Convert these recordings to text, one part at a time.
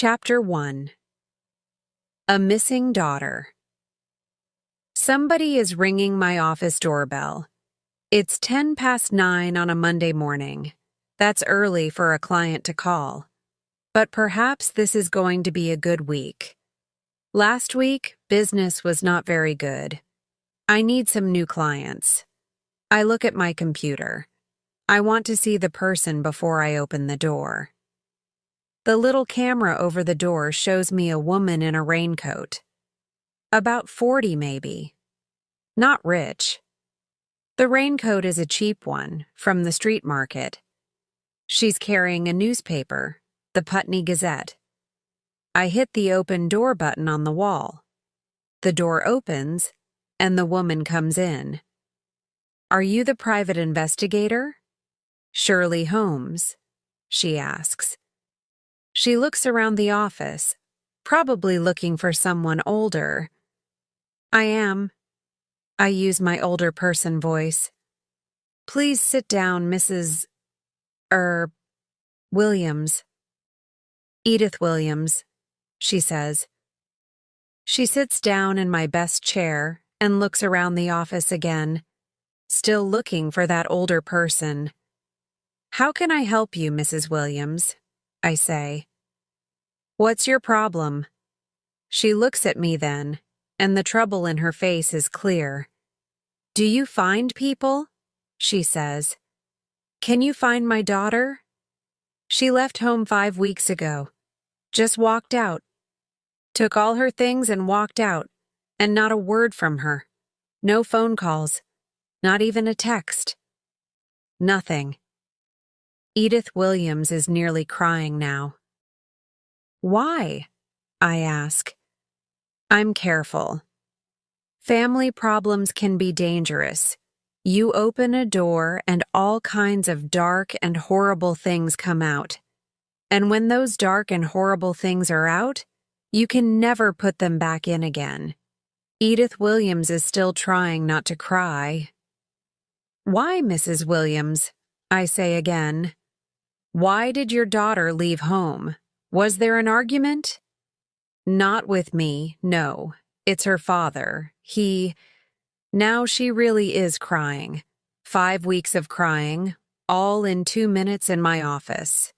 Chapter 1. A Missing Daughter. Somebody is ringing my office doorbell. It's 9:10 on a Monday morning. That's early for a client to call. But perhaps this is going to be a good week. Last week, business was not very good. I need some new clients. I look at my computer. I want to see the person before I open the door. The little camera over the door shows me a woman in a raincoat. About 40 maybe. Not rich. The raincoat is a cheap one, from the street market. She's carrying a newspaper, the Putney Gazette. I hit the open door button on the wall. The door opens, and the woman comes in. "Are you the private investigator?" "Shirley Holmes," she asks. She looks around the office, probably looking for someone older. "I am." I use my older person voice. "Please sit down, Mrs. Williams." "Edith Williams," she says. She sits down in my best chair and looks around the office again, still looking for that older person. "How can I help you, Mrs. Williams?" I say. "What's your problem?" She looks at me then, and the trouble in her face is clear. "Do you find people?" she says. "Can you find my daughter?" She left home 5 weeks ago. Just walked out. Took all her things and walked out, and not a word from her. No phone calls. Not even a text. Nothing. Edith Williams is nearly crying now. "Why?" I ask. I'm careful. Family problems can be dangerous. You open a door and all kinds of dark and horrible things come out. And when those dark and horrible things are out, you can never put them back in again. Edith Williams is still trying not to cry. "Why, Mrs. Williams?" I say again. "Why did your daughter leave home? Was there an argument?" "Not with me, no. It's her father. Now she really is crying. 5 weeks of crying, all in 2 minutes in my office.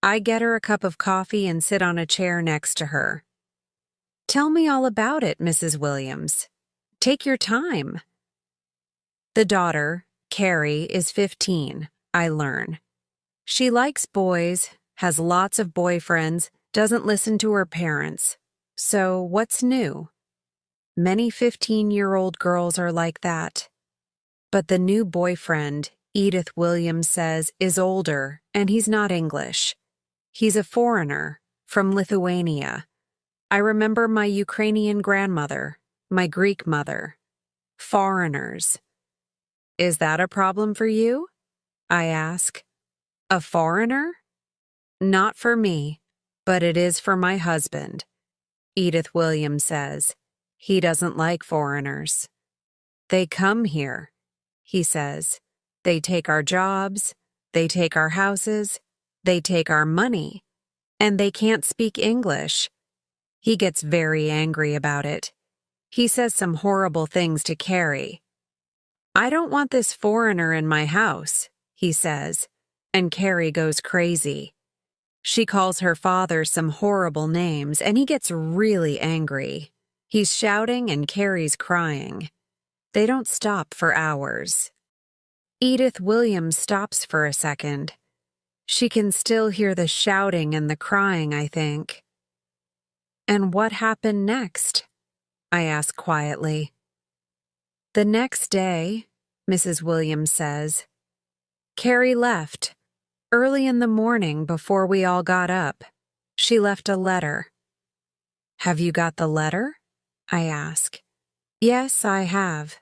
I get her a cup of coffee and sit on a chair next to her. "Tell me all about it, Mrs. Williams. Take your time." The daughter, Carrie, is 15, I learn. She likes boys, has lots of boyfriends, doesn't listen to her parents. So what's new? Many 15-year-old girls are like that. But the new boyfriend, Edith Williams says, is older, and he's not English. He's a foreigner, from Lithuania. I remember my Ukrainian grandmother, my Greek mother. Foreigners. "Is that a problem for you?" I ask. "A foreigner?" "Not for me, but it is for my husband," Edith Williams says. "He doesn't like foreigners. They come here," he says. "They take our jobs, they take our houses, they take our money, and they can't speak English." He gets very angry about it. He says some horrible things to Carrie. "I don't want this foreigner in my house," he says, and Carrie goes crazy. She calls her father some horrible names, and he gets really angry. He's shouting and Carrie's crying. They don't stop for hours. Edith Williams stops for a second. She can still hear the shouting and the crying, I think. "And what happened next?" I ask quietly. "The next day," Mrs. Williams says, "Carrie left. Early in the morning before we all got up. She left a letter." "Have you got the letter?" I ask. "Yes, I have."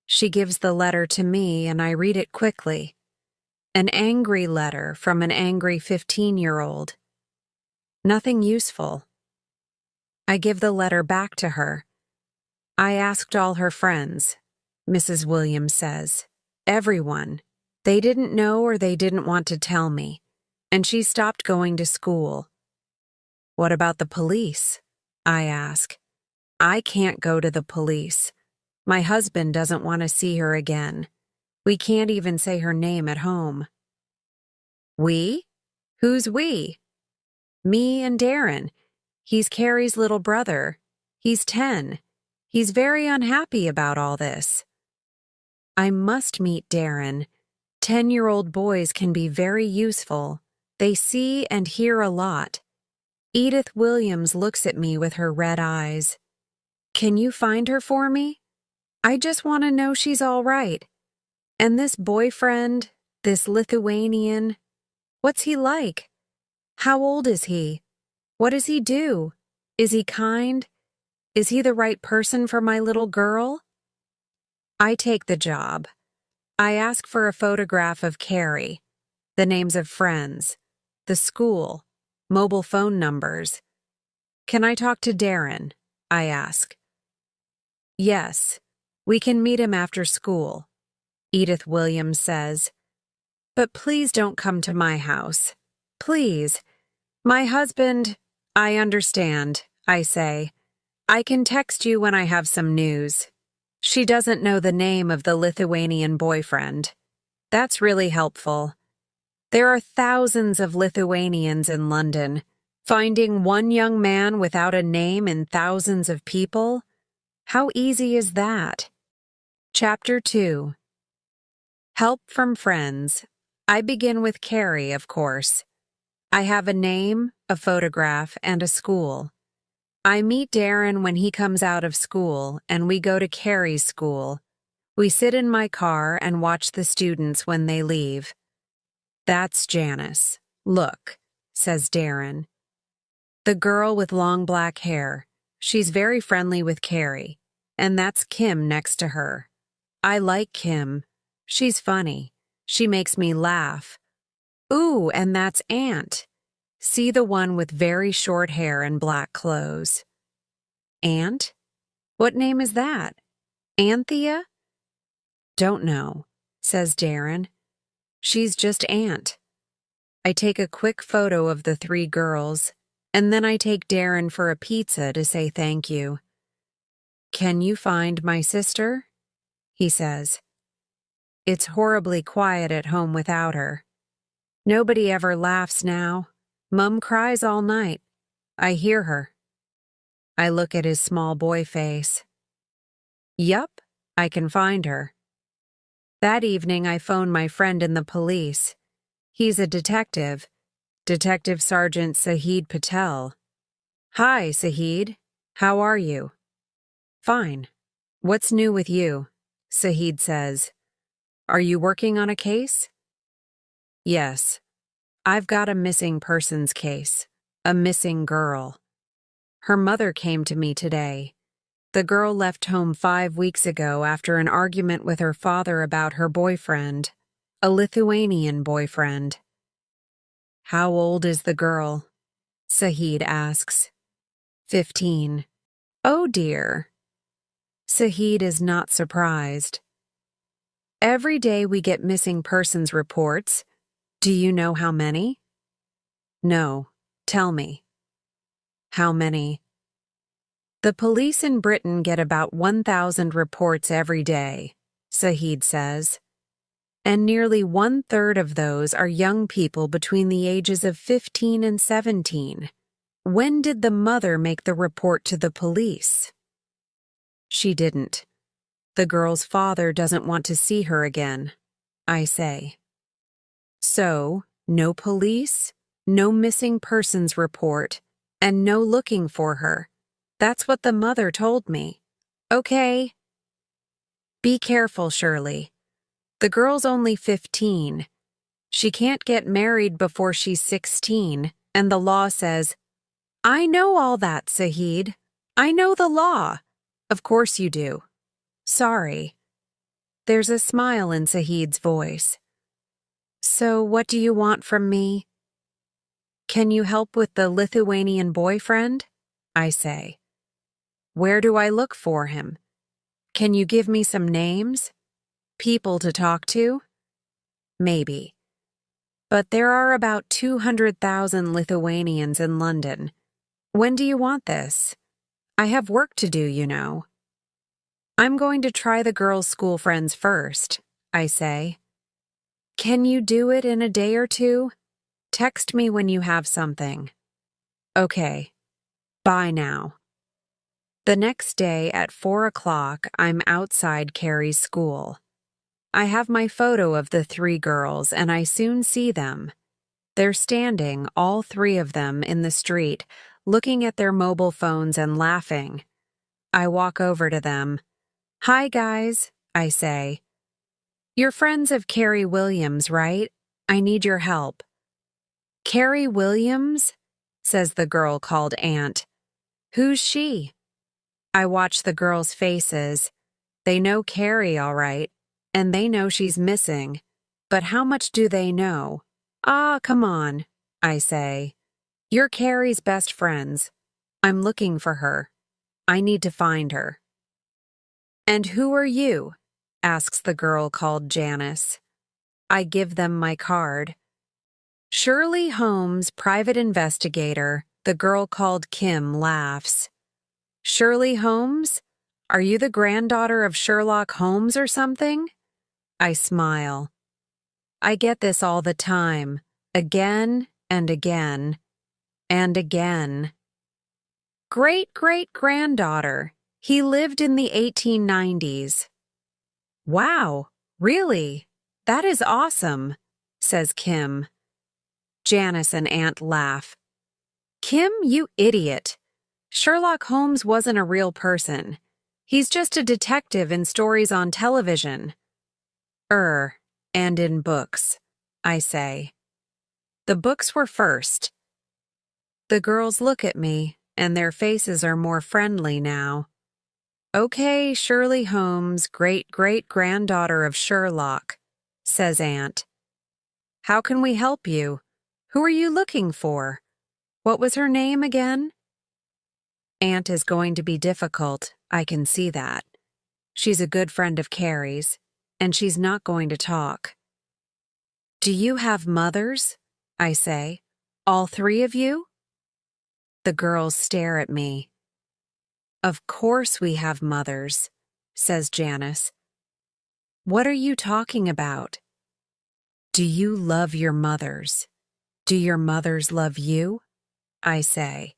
She gives the letter to me and I read it quickly. An angry letter from an angry 15-year-old. Nothing useful. I give the letter back to her. "I asked all her friends," Mrs. Williams says. "Everyone. They didn't know or they didn't want to tell me. And she stopped going to school. What about the police? I ask. I can't go to the police. My husband doesn't want to see her again. We can't even say her name at home. We? Who's we? Me and Darren. He's Carrie's little brother. He's 10. He's very unhappy about all this. I must meet Darren. 10-year-old boys can be very useful. They see and hear a lot. Edith Williams looks at me with her red eyes. Can you find her for me? I just want to know she's all right. And this boyfriend, this Lithuanian, what's he like? How old is he? What does he do? Is he kind? Is he the right person for my little girl? I take the job. I ask for a photograph of Carrie, the names of friends, the school, mobile phone numbers. Can I talk to Darren? I ask. Yes, we can meet him after school, Edith Williams says. But please don't come to my house. Please. My husband, I understand, I say. I can text you when I have some news. She doesn't know the name of the Lithuanian boyfriend. That's really helpful. There are thousands of Lithuanians in London. Finding one young man without a name in thousands of people? How easy is that? Chapter 2. Help from friends. I begin with Carrie, of course. I have a name, a photograph, and a school. I meet Darren when he comes out of school, and we go to Carrie's school. We sit in my car and watch the students when they leave. That's Janice. Look, says Darren. The girl with long black hair. She's very friendly with Carrie. And that's Kim next to her. I like Kim. She's funny. She makes me laugh. Ooh, and that's Aunt. See the one with very short hair and black clothes. Aunt? What name is that? Anthea? Don't know, says Darren. She's just Aunt. I take a quick photo of the 3 girls, and then I take Darren for a pizza to say thank you. Can you find my sister? He says. It's horribly quiet at home without her. Nobody ever laughs now. Mum cries all night. I hear her. I look at his small boy face. Yup, I can find her. That evening I phone my friend in the police. He's a detective, Detective Sergeant Sahid Patel. Hi, Sahid. How are you? Fine. What's new with you? Sahid says. Are you working on a case? Yes. I've got a missing persons case, a missing girl. Her mother came to me today. The girl left home 5 weeks ago after an argument with her father about her boyfriend, a Lithuanian boyfriend. How old is the girl? Sahid asks. 15. Oh dear. Sahid is not surprised. Every day we get missing persons reports. Do you know how many? No. Tell me. How many? The police in Britain get about 1,000 reports every day, Sahid says. And nearly 1/3 of those are young people between the ages of 15 and 17. When did the mother make the report to the police? She didn't. The girl's father doesn't want to see her again, I say. So, no police, no missing persons report, and no looking for her. That's what the mother told me. Okay. Be careful, Shirley. The girl's only 15. She can't get married before she's 16, and the law says, I know all that, Sahid. I know the law. Of course you do. Sorry. There's a smile in Sahid's voice. So what do you want from me? Can you help with the Lithuanian boyfriend? I say. Where do I look for him? Can you give me some names? People to talk to? Maybe. But there are about 200,000 Lithuanians in London. When do you want this? I have work to do, you know. I'm going to try the girls' school friends first, I say. Can you do it in a day or two? Text me when you have something. Okay. Bye now. The next day at 4 o'clock, I'm outside Carrie's school. I have my photo of the 3 girls, and I soon see them. They're standing, all 3 of them, in the street, looking at their mobile phones and laughing. I walk over to them. Hi, guys, I say. You're friends of Carrie Williams, right? I need your help. Carrie Williams? Says the girl called Aunt. Who's she? I watch the girls' faces. They know Carrie, all right, and they know she's missing. But how much do they know? Ah, come on, I say. You're Carrie's best friends. I'm looking for her. I need to find her. And who are you? Asks the girl called Janice. I give them my card. Shirley Holmes, private investigator, the girl called Kim laughs. Shirley Holmes? Are you the granddaughter of Sherlock Holmes or something? I smile. I get this all the time, again and again and again. Great-great-granddaughter. He lived in the 1890s. Wow, really? That is awesome, says Kim. Janice and Aunt laugh. Kim, you idiot. Sherlock Holmes wasn't a real person. He's just a detective in stories on television. And in books, I say. The books were first. The girls look at me, and their faces are more friendly now. Okay, Shirley Holmes, great-great-granddaughter of Sherlock, says Aunt. How can we help you? Who are you looking for? What was her name again? Aunt is going to be difficult, I can see that. She's a good friend of Carrie's, and she's not going to talk. Do you have mothers? I say. All 3 of you? The girls stare at me. Of course we have mothers, says Janice. What are you talking about? Do you love your mothers? Do your mothers love you? I say.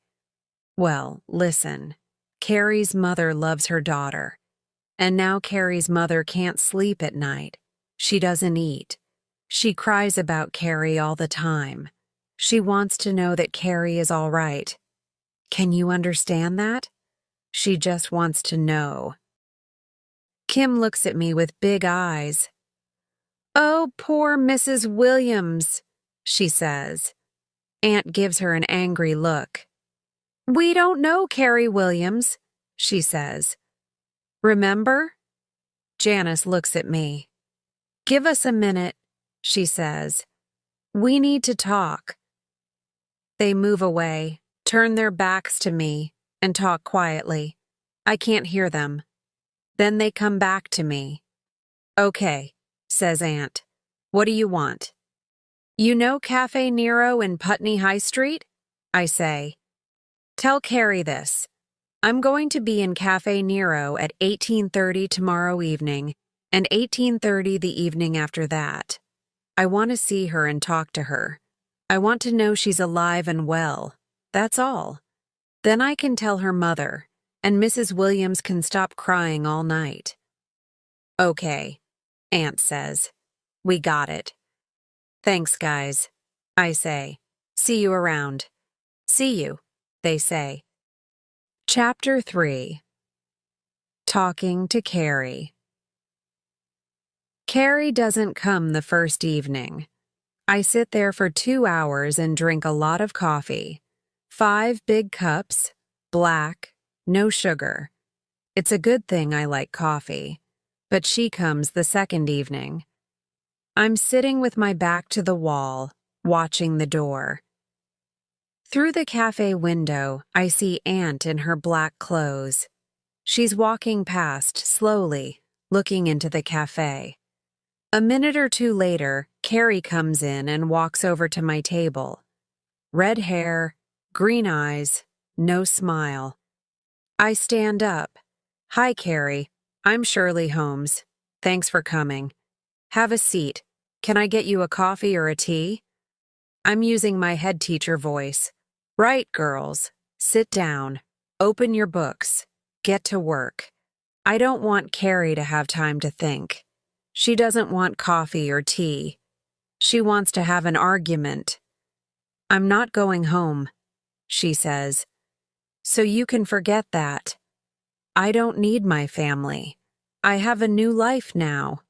Well, listen. Carrie's mother loves her daughter. And now Carrie's mother can't sleep at night. She doesn't eat. She cries about Carrie all the time. She wants to know that Carrie is all right. Can you understand that? She just wants to know. Kim looks at me with big eyes. Oh, poor Mrs. Williams, she says. Aunt gives her an angry look. We don't know Carrie Williams, she says. Remember? Janice looks at me. Give us a minute, she says. We need to talk. They move away, turn their backs to me, and talk quietly. I can't hear them. Then they come back to me. Okay, says Aunt. What do you want? You know Cafe Nero in Putney High Street? I say. Tell Carrie this. I'm going to be in Cafe Nero at 18:30 tomorrow evening and 18:30 the evening after that. I want to see her and talk to her. I want to know she's alive and well. That's all. Then I can tell her mother, and Mrs. Williams can stop crying all night. Okay, Aunt says. We got it. Thanks, guys, I say. See you around. See you, they say. Chapter 3. Talking to Carrie. Carrie doesn't come the first evening. I sit there for 2 hours and drink a lot of coffee. 5 big cups, black, no sugar. It's a good thing I like coffee. But she comes the second evening. I'm sitting with my back to the wall, watching the door. Through the cafe window, I see Aunt in her black clothes. She's walking past, slowly, looking into the cafe. A minute or two later, Carrie comes in and walks over to my table. Red hair, green eyes, no smile. I stand up. Hi, Carrie. I'm Shirley Holmes. Thanks for coming. Have a seat. Can I get you a coffee or a tea? I'm using my head teacher voice. Right, girls. Sit down. Open your books. Get to work. I don't want Carrie to have time to think. She doesn't want coffee or tea. She wants to have an argument. I'm not going home, she says. So you can forget that. I don't need my family. I have a new life now.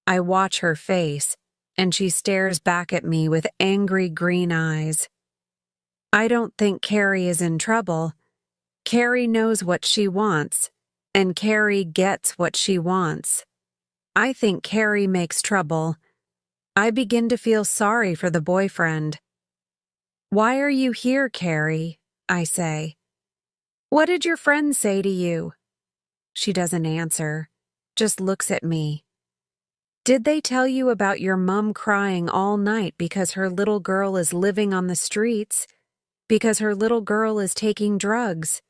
I watch her face, and she stares back at me with angry green eyes. I don't think Carrie is in trouble. Carrie knows what she wants, and Carrie gets what she wants. I think Carrie makes trouble. I begin to feel sorry for the boyfriend. Why are you here, Carrie? I say. What did your friend say to you? She doesn't answer, just looks at me. Did they tell you about your mom crying all night because her little girl is living on the streets, because her little girl is taking drugs,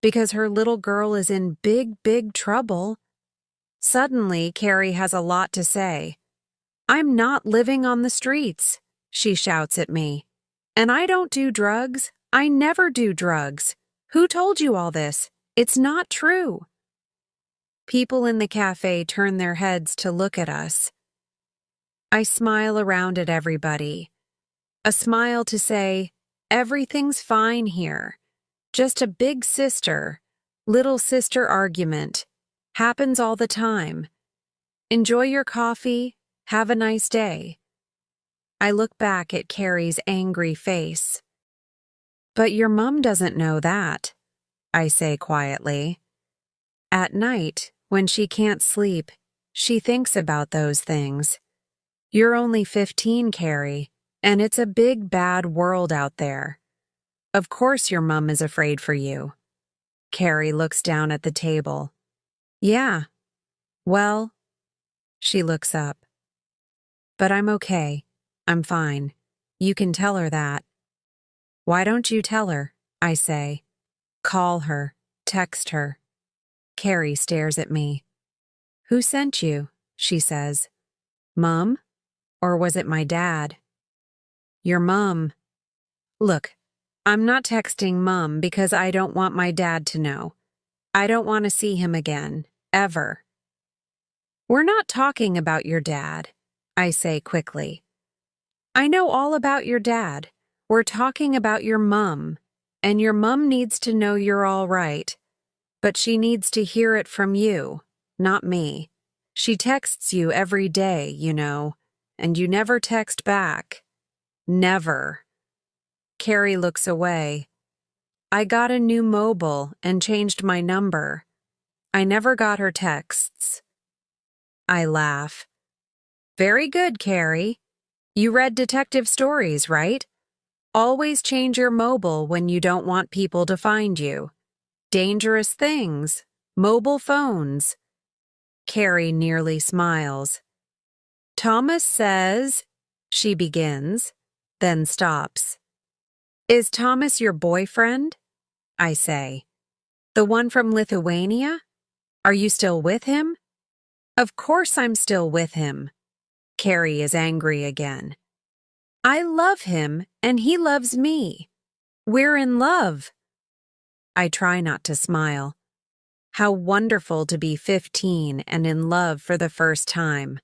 because her little girl is in big, big trouble? Suddenly, Carrie has a lot to say. I'm not living on the streets, she shouts at me. And I don't do drugs. I never do drugs. Who told you all this? It's not true. People in the cafe turn their heads to look at us. I smile around at everybody. A smile to say, everything's fine here. Just a big sister, little sister argument. Happens all the time. Enjoy your coffee. Have a nice day. I look back at Carrie's angry face. But your mom doesn't know that, I say quietly. At night, when she can't sleep, she thinks about those things. You're only 15, Carrie, and it's a big, bad world out there. Of course your mom is afraid for you. Carrie looks down at the table. Yeah. Well, she looks up. But I'm okay. I'm fine. You can tell her that. Why don't you tell her? I say. Call her. Text her. Carrie stares at me. Who sent you? She says. Mom? Or was it my dad? Your mom. Look, I'm not texting Mom because I don't want my dad to know. I don't want to see him again. Ever. We're not talking about your dad, I say quickly. I know all about your dad. We're talking about your mom, and your mom needs to know you're all right. But she needs to hear it from you, not me. She texts you every day, you know, and you never text back. Never. Carrie looks away. I got a new mobile and changed my number. I never got her texts. I laugh. Very good, Carrie. You read detective stories, right? Always change your mobile when you don't want people to find you. Dangerous things. Mobile phones. Carrie nearly smiles. Thomas says, she begins, then stops. Is Thomas your boyfriend? I say. The one from Lithuania? Are you still with him? Of course I'm still with him. Carrie is angry again. I love him, and he loves me. We're in love. I try not to smile. How wonderful to be 15 and in love for the first time.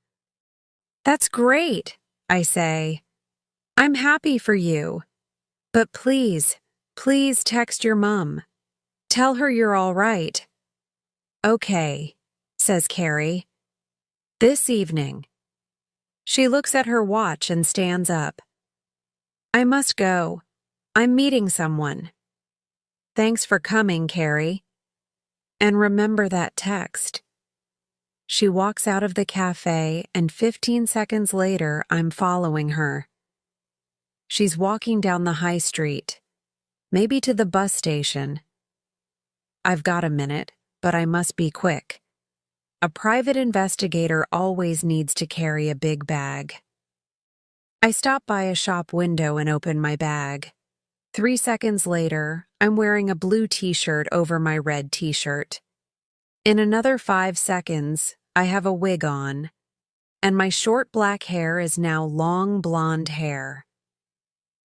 That's great, I say. I'm happy for you. But please, please text your mom. Tell her you're all right. Okay, says Carrie. This evening. She looks at her watch and stands up. I must go. I'm meeting someone. Thanks for coming, Carrie. And remember that text. She walks out of the cafe, and 15 seconds later, I'm following her. She's walking down the high street, maybe to the bus station. I've got a minute, but I must be quick. A private investigator always needs to carry a big bag. I stop by a shop window and open my bag. 3 seconds later, I'm wearing a blue t-shirt over my red t-shirt. In another 5 seconds, I have a wig on, and my short black hair is now long blonde hair.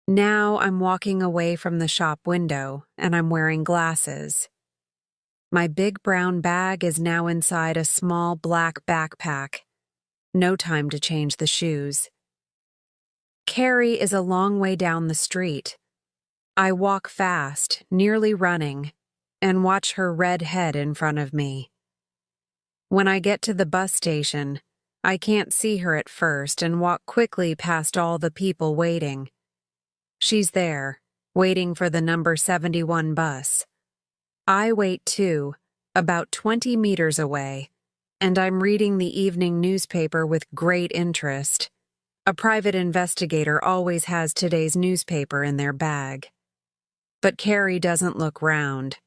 Now I'm walking away from the shop window, and I'm wearing glasses. My big brown bag is now inside a small black backpack. No time to change the shoes. Carrie is a long way down the street. I walk fast, nearly running, and watch her red head in front of me. When I get to the bus station, I can't see her at first and walk quickly past all the people waiting. She's there, waiting for the number 71 bus. I wait too, about 20 meters away, and I'm reading the evening newspaper with great interest. A private investigator always has today's newspaper in their bag. But Carrie doesn't look round.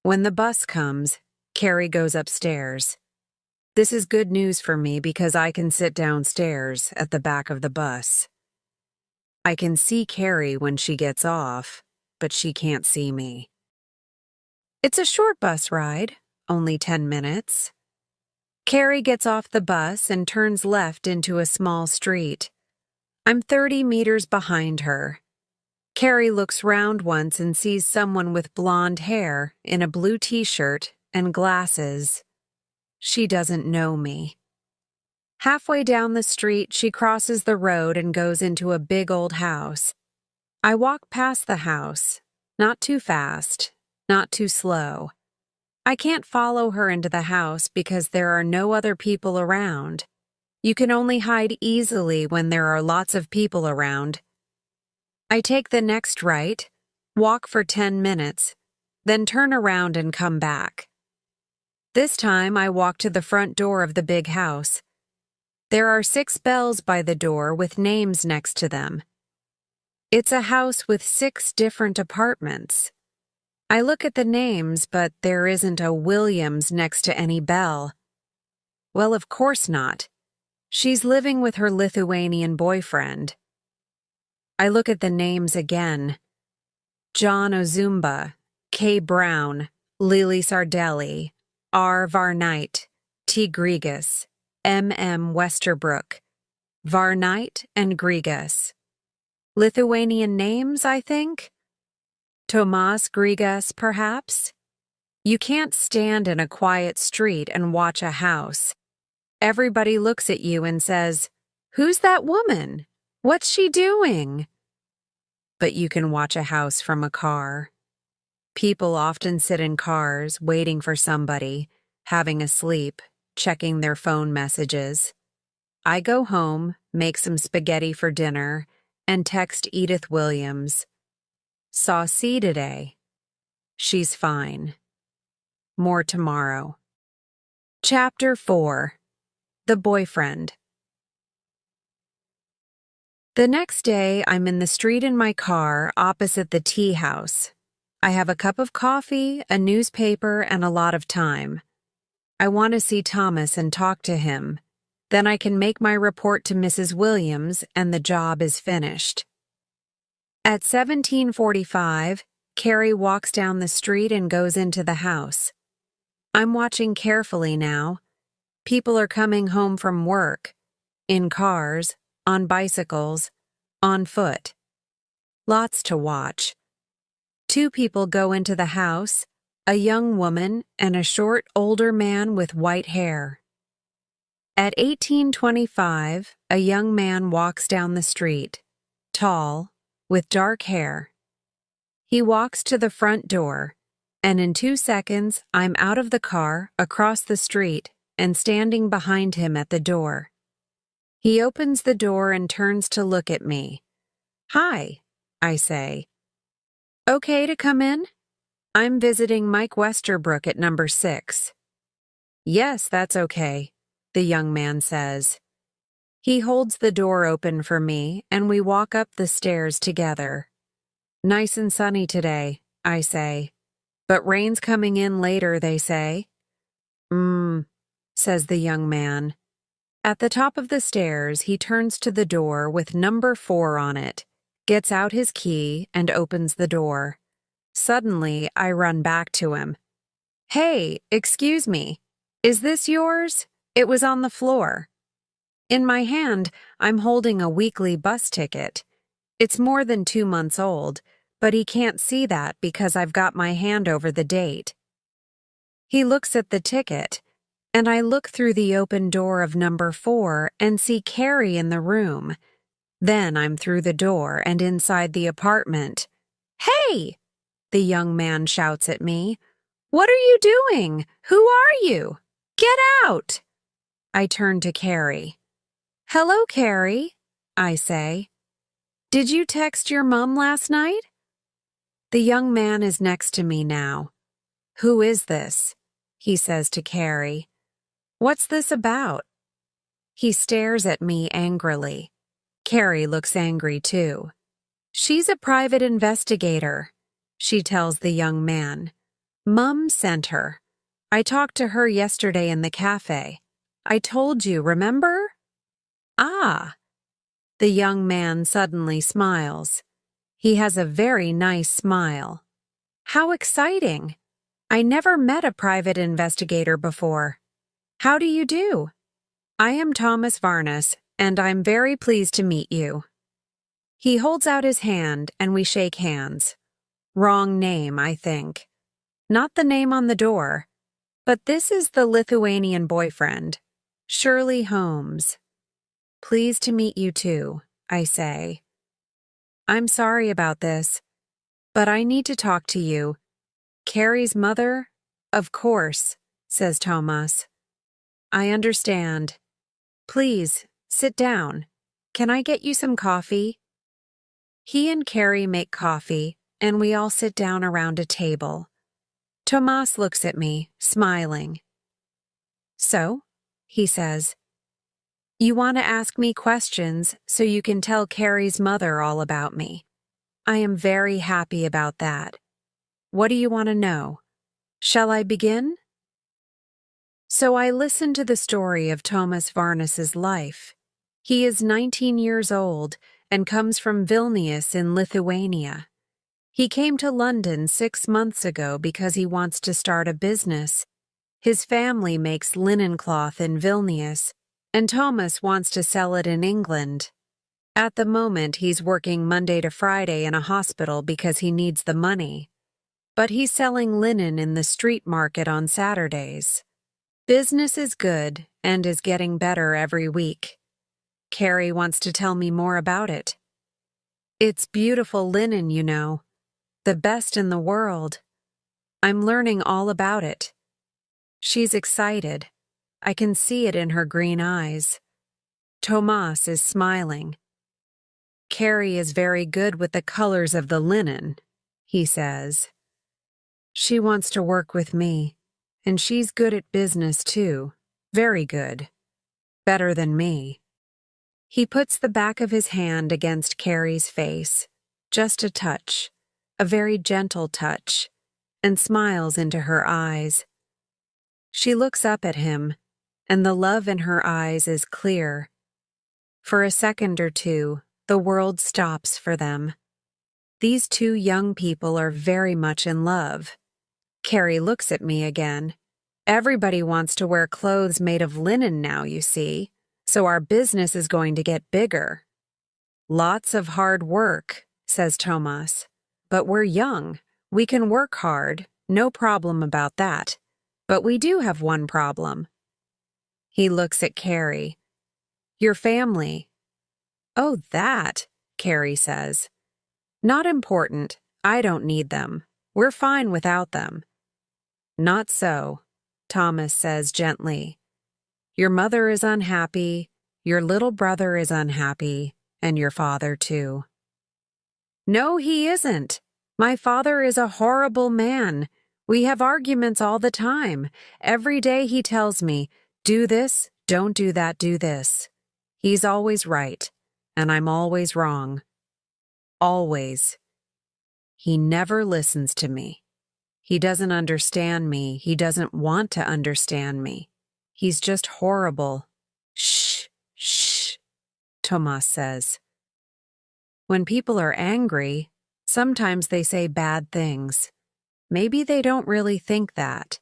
When the bus comes, Carrie goes upstairs. This is good news for me because I can sit downstairs at the back of the bus. I can see Carrie when she gets off, but she can't see me. It's a short bus ride, only 10 minutes. Carrie gets off the bus and turns left into a small street. I'm 30 meters behind her. Carrie looks round once and sees someone with blonde hair in a blue t-shirt and glasses. She doesn't know me. Halfway down the street, she crosses the road and goes into a big old house. I walk past the house, not too fast, not too slow. I can't follow her into the house because there are no other people around. You can only hide easily when there are lots of people around. I take the next right, walk for 10 minutes, then turn around and come back. This time I walk to the front door of the big house. There are 6 bells by the door with names next to them. It's a house with 6 different apartments. I look at the names, but there isn't a Williams next to any bell. Well, of course not. She's living with her Lithuanian boyfriend. I look at the names again. John Ozumba, K. Brown, Lily Sardelli, R. Varnight, T. Grigas, M. Westerbrook, Varnight and Grigas. Lithuanian names, I think? Tomas Grigas, perhaps? You can't stand in a quiet street and watch a house. Everybody looks at you and says, "Who's that woman? What's she doing?" But you can watch a house from a car. People often sit in cars waiting for somebody, having a sleep, checking their phone messages. I go home, make some spaghetti for dinner, and text Edith Williams. Saw C today. She's fine. More tomorrow. Chapter 4. The Boyfriend. The next day, I'm in the street in my car opposite the tea house. I have a cup of coffee, a newspaper, and a lot of time. I want to see Thomas and talk to him. Then I can make my report to Mrs. Williams and the job is finished. At 17:45, Carrie walks down the street and goes into the house. I'm watching carefully now. People are coming home from work, in cars, on bicycles, on foot. Lots to watch. 2 people go into the house, a young woman and a short, older man with white hair. At 18:25, a young man walks down the street, tall, with dark hair. He walks to the front door, and in 2 seconds, I'm out of the car, across the street, and standing behind him at the door. He opens the door and turns to look at me. "Hi," I say. "Okay to come in? I'm visiting Mike Westerbrook at number 6. "Yes, that's okay," the young man says. He holds the door open for me, and we walk up the stairs together. "Nice and sunny today," I say. "But rain's coming in later, they say." Says the young man. At the top of the stairs, he turns to the door with number 4 on it, gets out his key, and opens the door. Suddenly, I run back to him. "Hey, excuse me. Is this yours? It was on the floor." In my hand, I'm holding a weekly bus ticket. It's more than 2 months old, but he can't see that because I've got my hand over the date. He looks at the ticket, and I look through the open door of number 4 and see Carrie in the room. Then I'm through the door and inside the apartment. "Hey!" the young man shouts at me. "What are you doing? Who are you? Get out!" I turn to Carrie. "Hello, Carrie," I say. "Did you text your mom last night?" The young man is next to me now. "Who is this?" he says to Carrie. "What's this about?" He stares at me angrily. Carrie looks angry too. "She's a private investigator," she tells the young man. "Mum sent her. I talked to her yesterday in the cafe. I told you, remember?" "Ah." The young man suddenly smiles. He has a very nice smile. "How exciting! I never met a private investigator before. How do you do? I am Thomas Varnes, and I'm very pleased to meet you." He holds out his hand and we shake hands. Wrong name, I think. Not the name on the door. But this is the Lithuanian boyfriend, Shirley Holmes. "Pleased to meet you too," I say. "I'm sorry about this, but I need to talk to you." "Carrie's mother?" "Of course," says Thomas. "I understand. Please, sit down. Can I get you some coffee?" He and Carrie make coffee, and we all sit down around a table. Thomas looks at me, smiling. "So," he says, "you want to ask me questions so you can tell Carrie's mother all about me. I am very happy about that. What do you want to know? Shall I begin?" So I listen to the story of Thomas Varnes's life. He is 19 years old and comes from Vilnius in Lithuania. He came to London 6 months ago because he wants to start a business. His family makes linen cloth in Vilnius, and Thomas wants to sell it in England. At the moment, he's working Monday to Friday in a hospital because he needs the money. But he's selling linen in the street market on Saturdays. Business is good and is getting better every week. Carrie wants to tell me more about it. "It's beautiful linen, you know. The best in the world. I'm learning all about it." She's excited. I can see it in her green eyes. Thomas is smiling. "Carrie is very good with the colors of the linen," he says. "She wants to work with me, and she's good at business too. Very good. Better than me." He puts the back of his hand against Carrie's face, just a touch, a very gentle touch, and smiles into her eyes. She looks up at him, and the love in her eyes is clear. For a second or two, the world stops for them. These two young people are very much in love. Carrie looks at me again. "Everybody wants to wear clothes made of linen now, you see, so our business is going to get bigger." "Lots of hard work," says Thomas. "But we're young. We can work hard, no problem about that. But we do have one problem." He looks at Carrie. "Your family." "Oh, that," Carrie says. "Not important. I don't need them. We're fine without them." "Not so," Thomas says gently. "Your mother is unhappy, your little brother is unhappy, and your father too." "No, he isn't. My father is a horrible man. We have arguments all the time. Every day he tells me, 'Do this, don't do that, do this.' He's always right, and I'm always wrong. Always. He never listens to me. He doesn't understand me. He doesn't want to understand me. He's just horrible." "Shh, shh," Thomas says. When people are angry, sometimes they say bad things. Maybe they don't really think that.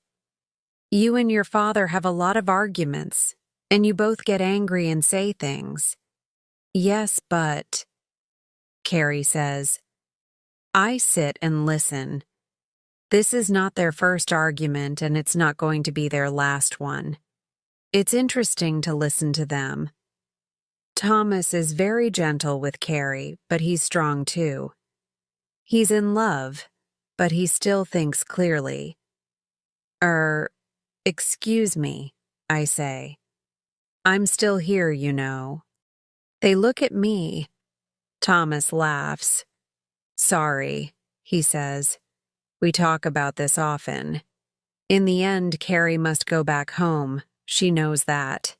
You and your father have a lot of arguments, and you both get angry and say things. Yes, but, Carrie says. I sit and listen. This is not their first argument, and it's not going to be their last one. It's interesting to listen to them. Thomas is very gentle with Carrie, but he's strong too. He's in love, but he still thinks clearly. Excuse me, I say. I'm still here, you know. They look at me. Thomas laughs. Sorry, he says. We talk about this often. In the end, Carrie must go back home. She knows that.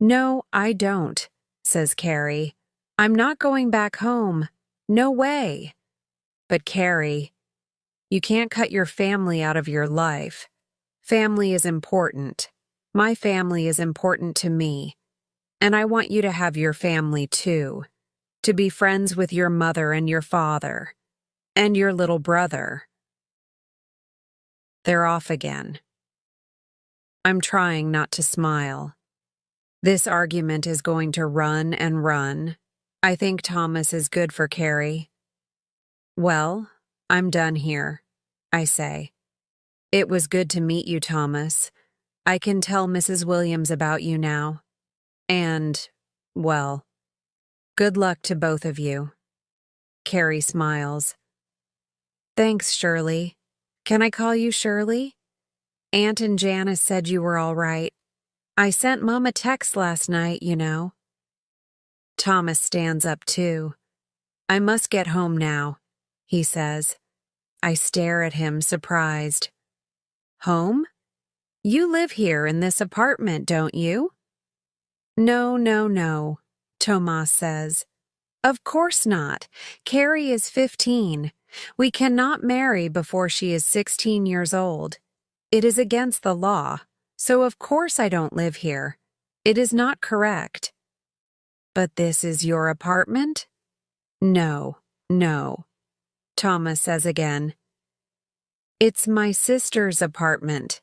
No, I don't, says Carrie. I'm not going back home. No way. But Carrie, you can't cut your family out of your life. Family is important. My family is important to me. And I want you to have your family too. To be friends with your mother and your father. And your little brother. They're off again. I'm trying not to smile. This argument is going to run and run. I think Thomas is good for Carrie. Well, I'm done here, I say. It was good to meet you, Thomas. I can tell Mrs. Williams about you now. And, well, good luck to both of you. Carrie smiles. Thanks, Shirley. Can I call you Shirley? Aunt and Janice said you were all right. I sent Mom a text last night, you know. Thomas stands up too. I must get home now, he says. I stare at him, surprised. Home? You live here in this apartment, don't you? No, Tomas says. Of course not. Carrie is 15. We cannot marry before she is 16 years old. It is against the law, so of course I don't live here. It is not correct. But this is your apartment? No. Thomas says again. It's my sister's apartment.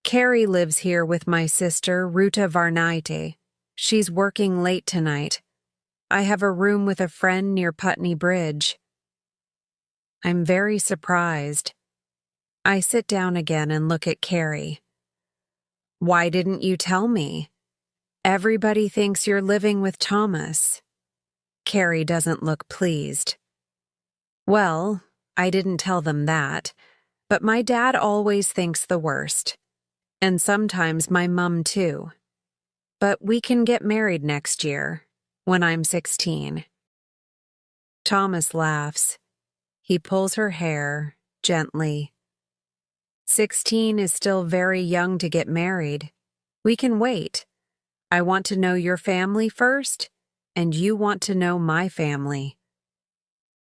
Carrie lives here with my sister, Ruta Varnaite. She's working late tonight. I have a room with a friend near Putney Bridge. I'm very surprised. I sit down again and look at Carrie. Why didn't you tell me? Everybody thinks you're living with Thomas. Carrie doesn't look pleased. Well, I didn't tell them that, but my dad always thinks the worst. And sometimes my mum too. But we can get married next year, when I'm 16. Thomas laughs. He pulls her hair, gently. 16 is still very young to get married. We can wait. I want to know your family first, and you want to know my family.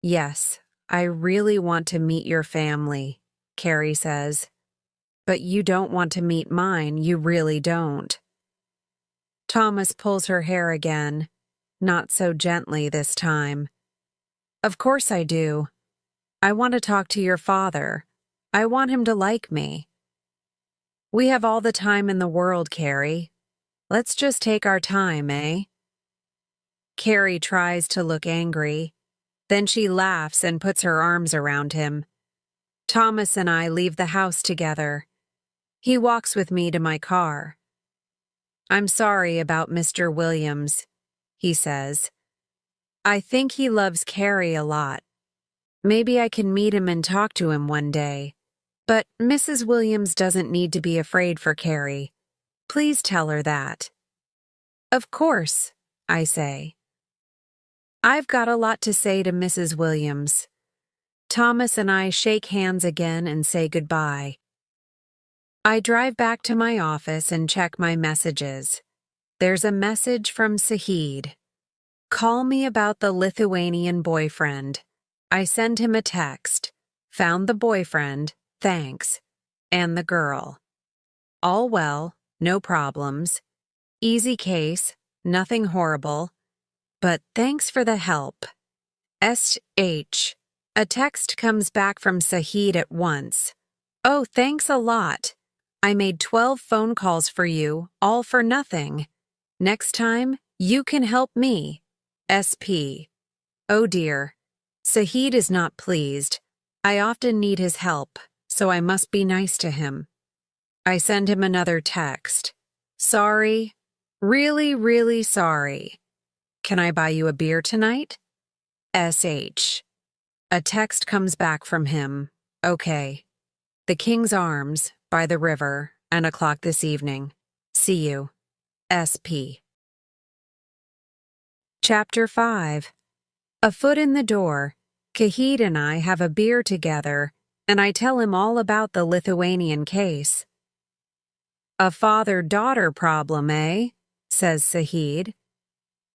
Yes, I really want to meet your family, Carrie says. But you don't want to meet mine, you really don't. Thomas pulls her hair again, not so gently this time. Of course I do. I want to talk to your father. I want him to like me. We have all the time in the world, Carrie. Let's just take our time, eh? Carrie tries to look angry. Then she laughs and puts her arms around him. Thomas and I leave the house together. He walks with me to my car. I'm sorry about Mr. Williams, he says. I think he loves Carrie a lot. Maybe I can meet him and talk to him one day. But Mrs. Williams doesn't need to be afraid for Carrie. Please tell her that. Of course, I say. I've got a lot to say to Mrs. Williams. Thomas and I shake hands again and say goodbye. I drive back to my office and check my messages. There's a message from Sahid. Call me about the Lithuanian boyfriend. I send him a text. Found the boyfriend, thanks. And the girl. All well, no problems. Easy case, nothing horrible. But thanks for the help. SH. A text comes back from Saheed at once. Oh, thanks a lot. I made 12 phone calls for you, all for nothing. Next time, you can help me. SP. Oh dear. Saheed is not pleased. I often need his help, so I must be nice to him. I send him another text. Sorry. Really, really sorry. Can I buy you a beer tonight? SH. A text comes back from him. Okay. The King's Arms, by the river, and 1:00 this evening. See you. SP. Chapter 5. A foot in the door, Kahid and I have a beer together, and I tell him all about the Lithuanian case. A father-daughter problem, eh? Says Saheed.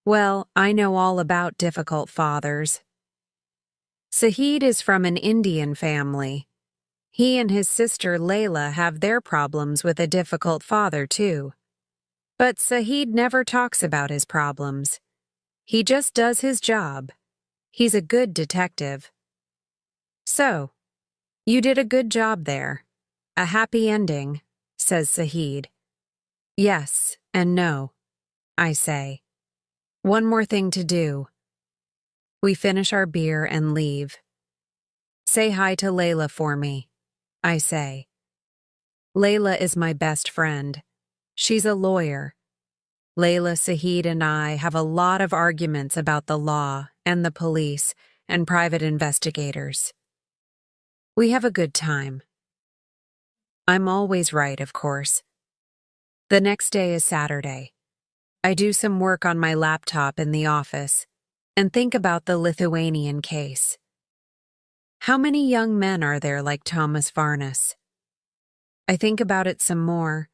Well, I know all about difficult fathers. Saheed is from an Indian family. He and his sister Layla have their problems with a difficult father, too. But Saheed never talks about his problems. He just does his job. He's a good detective. So, you did a good job there. A happy ending, says Saheed. Yes and no, I say. One more thing to do. We finish our beer and leave. Say hi to Layla for me, I say. Layla is my best friend. She's a lawyer. Layla, Saheed, and I have a lot of arguments about the law and the police and private investigators. We have a good time. I'm always right, of course. The next day is Saturday. I do some work on my laptop in the office and think about the Lithuanian case. How many young men are there like Thomas Varnas? I think about it some more,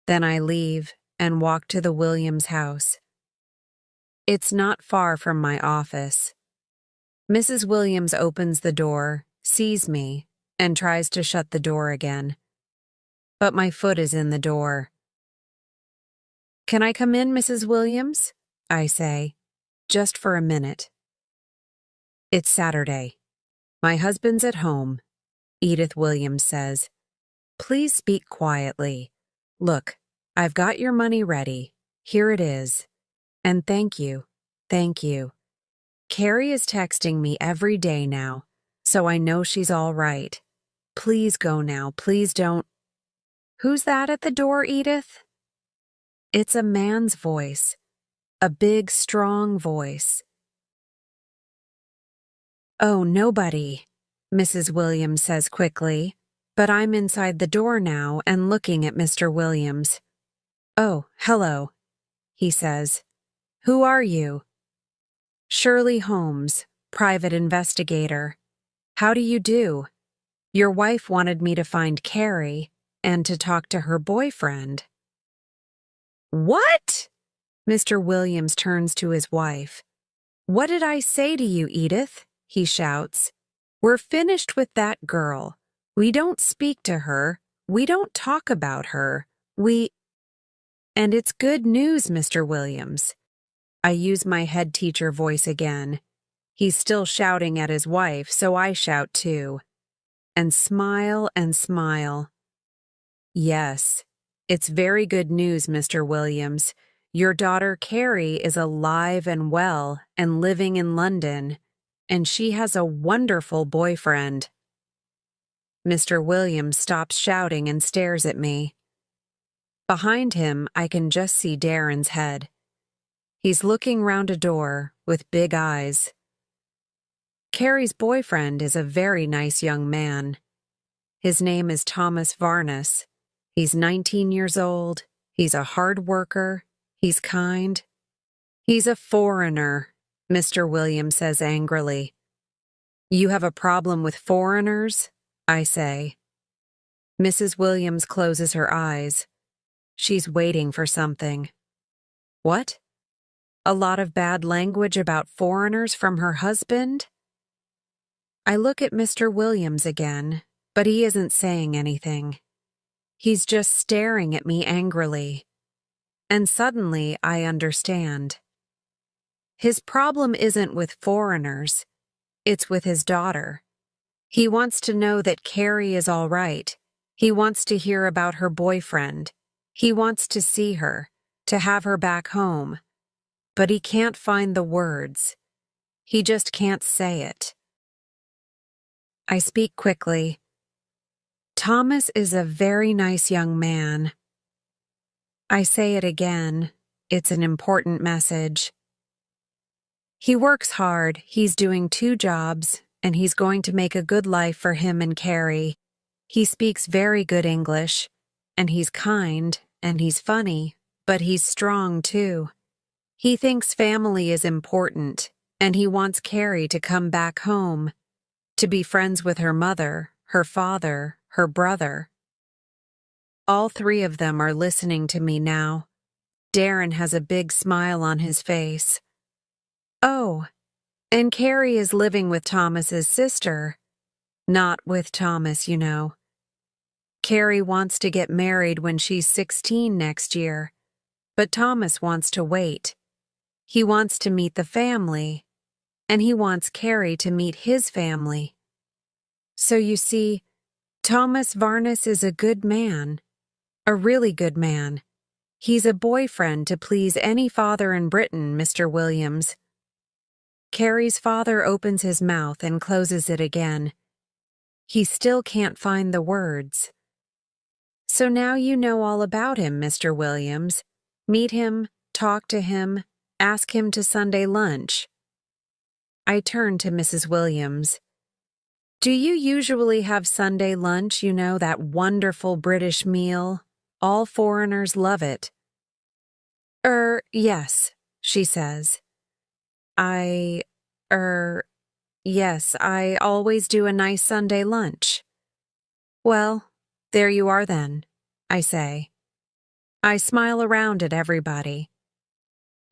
then I leave and walk to the Williams house. It's not far from my office. Mrs. Williams opens the door, sees me, and tries to shut the door again. But my foot is in the door. Can I come in, Mrs. Williams? I say, just for a minute. It's Saturday. My husband's at home, Edith Williams says. Please speak quietly. Look, I've got your money ready. Here it is. And thank you. Thank you. Carrie is texting me every day now, so I know she's all right. Please go now. Please don't. Who's that at the door, Edith? It's a man's voice. A big, strong voice. Oh, nobody, Mrs. Williams says quickly, but I'm inside the door now and looking at Mr. Williams. Oh, hello, he says. Who are you? Shirley Holmes, private investigator. How do you do? Your wife wanted me to find Carrie and to talk to her boyfriend. What? Mr. Williams turns to his wife. What did I say to you, Edith? He shouts. We're finished with that girl. We don't speak to her. We don't talk about her. And it's good news, Mr. Williams. I use my head teacher voice again. He's still shouting at his wife, so I shout too. And smile and smile. Yes, it's very good news, Mr. Williams. Your daughter Carrie is alive and well and living in London, and she has a wonderful boyfriend. Mr. Williams stops shouting and stares at me. Behind him, I can just see Darren's head. He's looking round a door with big eyes. Carrie's boyfriend is a very nice young man. His name is Thomas Varnas. He's 19 years old. He's a hard worker. He's kind. He's a foreigner, Mr. Williams says angrily. You have a problem with foreigners? I say. Mrs. Williams closes her eyes. She's waiting for something. What? A lot of bad language about foreigners from her husband? I look at Mr. Williams again, but he isn't saying anything. He's just staring at me angrily. And suddenly I understand. His problem isn't with foreigners. It's with his daughter. He wants to know that Carrie is all right. He wants to hear about her boyfriend. He wants to see her, to have her back home. But he can't find the words. He just can't say it. I speak quickly. Thomas is a very nice young man. I say it again. It's an important message. He works hard, he's doing 2 jobs, and he's going to make a good life for him and Carrie. He speaks very good English, and he's kind, and he's funny, but he's strong too. He thinks family is important, and he wants Carrie to come back home, to be friends with her mother, her father, her brother. All 3 of them are listening to me now. Darren has a big smile on his face. Oh, and Carrie is living with Thomas's sister. Not with Thomas, you know. Carrie wants to get married when she's 16 next year, but Thomas wants to wait. He wants to meet the family, and he wants Carrie to meet his family. So you see, Thomas Varnes is a good man, a really good man. He's a boyfriend to please any father in Britain, Mr. Williams. Carrie's father opens his mouth and closes it again. He still can't find the words. So now you know all about him, Mr. Williams. Meet him, talk to him, ask him to Sunday lunch. I turn to Mrs. Williams. Do you usually have Sunday lunch, you know, that wonderful British meal? All foreigners love it. Yes, she says. Yes, I always do a nice Sunday lunch. Well, there you are then, I say. I smile around at everybody.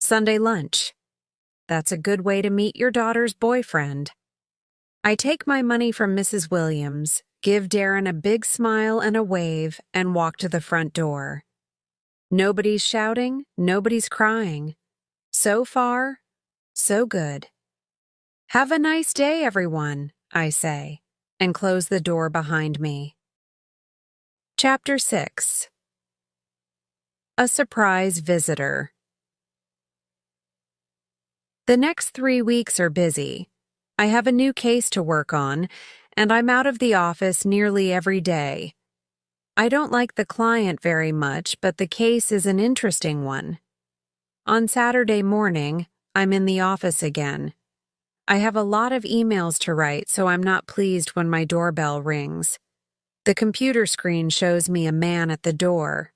Sunday lunch. That's a good way to meet your daughter's boyfriend. I take my money from Mrs. Williams, give Darren a big smile and a wave, and walk to the front door. Nobody's shouting, nobody's crying. So far, so good. Have a nice day, everyone, I say, and close the door behind me. Chapter 6. A surprise visitor. The next 3 weeks are busy. I have a new case to work on, and I'm out of the office nearly every day. I don't like the client very much, but the case is an interesting one. On Saturday morning, I'm in the office again. I have a lot of emails to write, so I'm not pleased when my doorbell rings. The computer screen shows me a man at the door.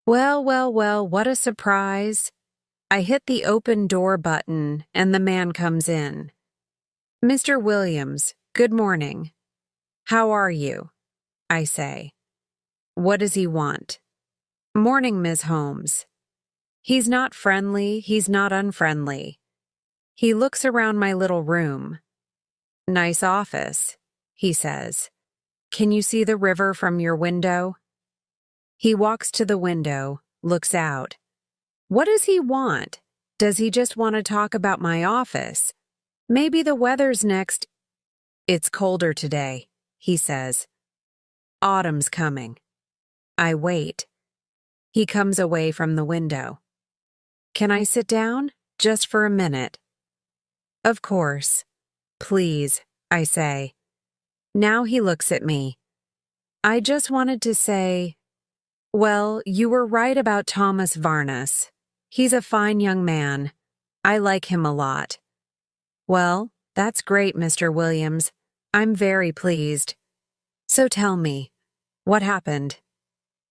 Well, what a surprise. I hit the open door button, and the man comes in. Mr. Williams, good morning. How are you? I say. What does he want? Morning, Ms. Holmes. He's not friendly, he's not unfriendly. He looks around my little room. Nice office, he says. Can you see the river from your window? He walks to the window, looks out. What does he want? Does he just want to talk about my office? Maybe the weather's next. It's colder today, he says. Autumn's coming. I wait. He comes away from the window. Can I sit down? Just for a minute. Of course. Please, I say. Now he looks at me. I just wanted to say, well, you were right about Thomas Varnes. He's a fine young man. I like him a lot. Well, that's great, Mr. Williams. I'm very pleased. So tell me, what happened?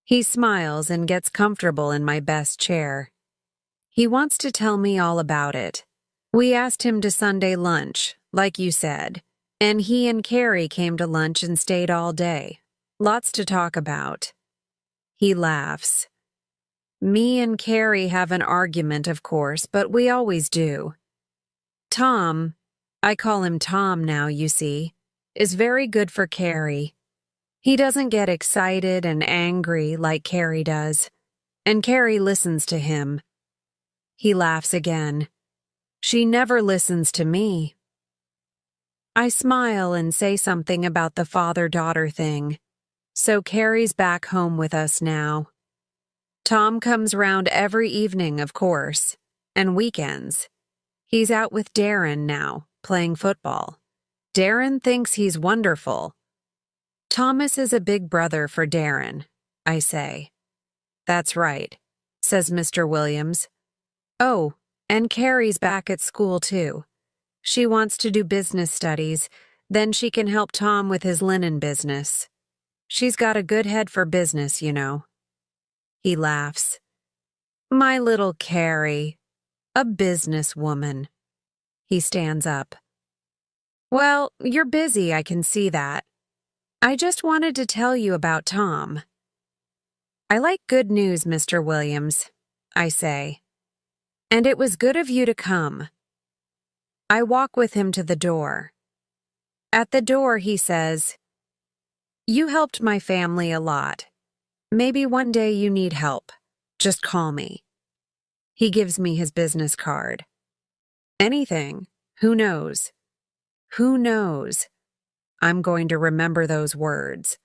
He smiles and gets comfortable in my best chair. He wants to tell me all about it. We asked him to Sunday lunch, like you said, and he and Carrie came to lunch and stayed all day. Lots to talk about. He laughs. Me and Carrie have an argument, of course, but we always do. Tom, I call him Tom now, you see, is very good for Carrie. He doesn't get excited and angry like Carrie does, and Carrie listens to him. He laughs again. She never listens to me. I smile and say something about the father-daughter thing. So Carrie's back home with us now. Tom comes round every evening, of course, and weekends. He's out with Darren now, playing football. Darren thinks he's wonderful. Thomas is a big brother for Darren, I say. That's right, says Mr. Williams. Oh, and Carrie's back at school too. She wants to do business studies, then she can help Tom with his linen business. She's got a good head for business, you know. He laughs. My little Carrie, a businesswoman. He stands up. Well, you're busy, I can see that. I just wanted to tell you about Tom. I like good news, Mr. Williams, I say. And it was good of you to come. I walk with him to the door. At the door, he says, You helped my family a lot. Maybe one day you need help. Just call me. He gives me his business card. Anything. Who knows? Who knows? I'm going to remember those words.